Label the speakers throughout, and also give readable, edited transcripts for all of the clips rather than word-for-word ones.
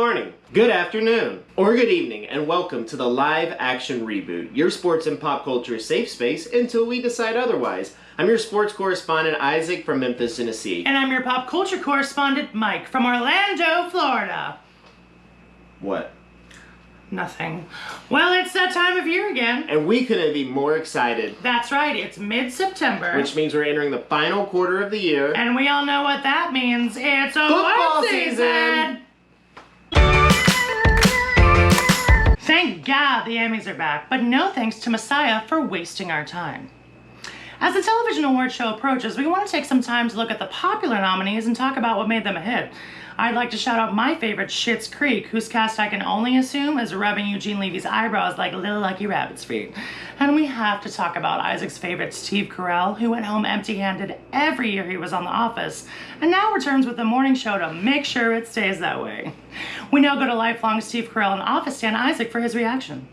Speaker 1: morning, good afternoon, or good evening, and welcome to the Live Action Reboot, your sports and pop culture safe space until we decide otherwise. I'm your sports correspondent, Isaac, from Memphis, Tennessee.
Speaker 2: And I'm your pop culture correspondent, Mike, from Orlando, Florida.
Speaker 1: What?
Speaker 2: Nothing. Well, it's that time of year again.
Speaker 1: And we couldn't be more excited.
Speaker 2: That's right, it's mid-September.
Speaker 1: Which means we're entering the final quarter of the year.
Speaker 2: And we all know what that means. It's a
Speaker 1: football
Speaker 2: season! Thank God the Emmys are back, but no thanks to Messiah for wasting our time. As the television award show approaches, we want to take some time to look at the popular nominees and talk about what made them a hit. I'd like to shout out my favorite, Schitt's Creek, whose cast I can only assume is rubbing Eugene Levy's eyebrows like little lucky rabbit's feet. And we have to talk about Isaac's favorite, Steve Carell, who went home empty-handed every year he was on The Office, and now returns with the morning show to make sure it stays that way. We now go to lifelong Steve Carell and Office fan Isaac for his reaction.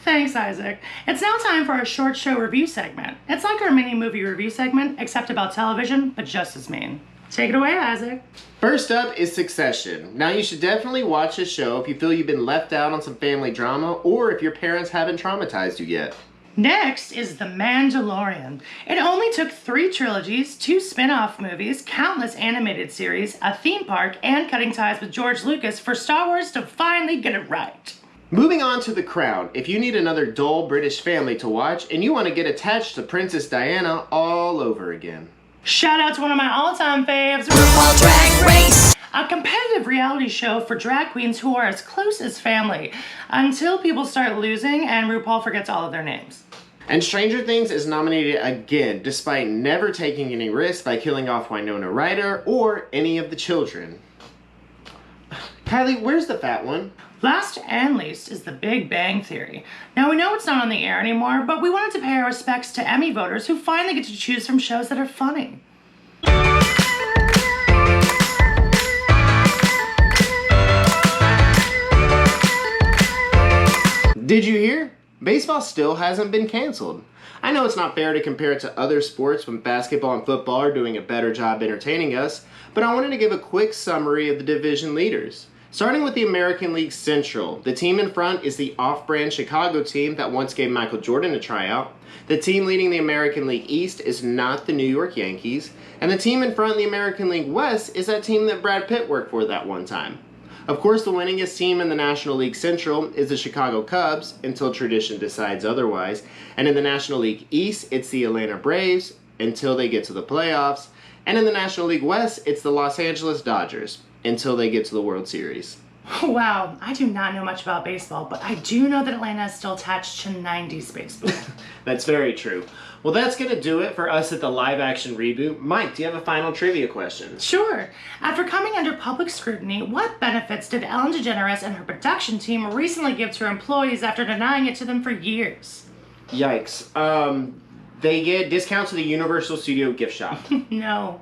Speaker 2: Thanks, Isaac. It's now time for our short show review segment. It's like our mini movie review segment, except about television, but just as mean. Take it away, Isaac.
Speaker 1: First up is Succession. Now you should definitely watch this show if you feel you've been left out on some family drama or if your parents haven't traumatized you yet.
Speaker 2: Next is The Mandalorian. It only took 3 trilogies, 2 spin-off movies, countless animated series, a theme park, and cutting ties with George Lucas for Star Wars to finally get it right.
Speaker 1: Moving on to The Crown. If you need another dull British family to watch and you want to get attached to Princess Diana all over again.
Speaker 2: Shout out to one of my all-time faves,
Speaker 3: RuPaul Drag Race.
Speaker 2: A competitive reality show for drag queens who are as close as family, until people start losing and RuPaul forgets all of their names.
Speaker 1: And Stranger Things is nominated again, despite never taking any risks by killing off Winona Ryder or any of the children. Kylie, where's the fat one?
Speaker 2: Last and least is The Big Bang Theory. Now we know it's not on the air anymore, but we wanted to pay our respects to Emmy voters who finally get to choose from shows that are funny.
Speaker 1: Did you hear? Baseball still hasn't been canceled. I know it's not fair to compare it to other sports when basketball and football are doing a better job entertaining us, but I wanted to give a quick summary of the division leaders. Starting with the American League Central, the team in front is the off-brand Chicago team that once gave Michael Jordan a tryout. The team leading the American League East is not the New York Yankees. And the team in front in the American League West is that team that Brad Pitt worked for that one time. Of course, the winningest team in the National League Central is the Chicago Cubs, until tradition decides otherwise. And in the National League East, it's the Atlanta Braves, until they get to the playoffs. And in the National League West, it's the Los Angeles Dodgers, until they get to the World Series.
Speaker 2: Wow, I do not know much about baseball, but I do know that Atlanta is still attached to 90s baseball.
Speaker 1: That's very true. Well, that's going to do it for us at the Live Action Reboot. Mike, do you have a final trivia question?
Speaker 2: Sure. After coming under public scrutiny, what benefits did Ellen DeGeneres and her production team recently give to her employees after denying it to them for years?
Speaker 1: Yikes. They get discounts to the Universal Studio gift shop.
Speaker 2: No.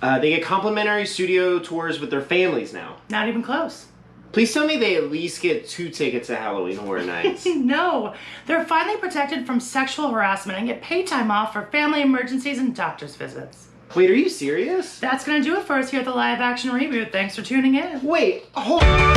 Speaker 1: They get complimentary studio tours with their families now.
Speaker 2: Not even close.
Speaker 1: Please tell me they at least get 2 tickets to Halloween Horror Nights.
Speaker 2: No. They're finally protected from sexual harassment and get paid time off for family emergencies and doctor's visits.
Speaker 1: Wait, are you serious?
Speaker 2: That's going to do it for us here at the Live Action Reboot. Thanks for tuning in.
Speaker 1: Wait, hold on.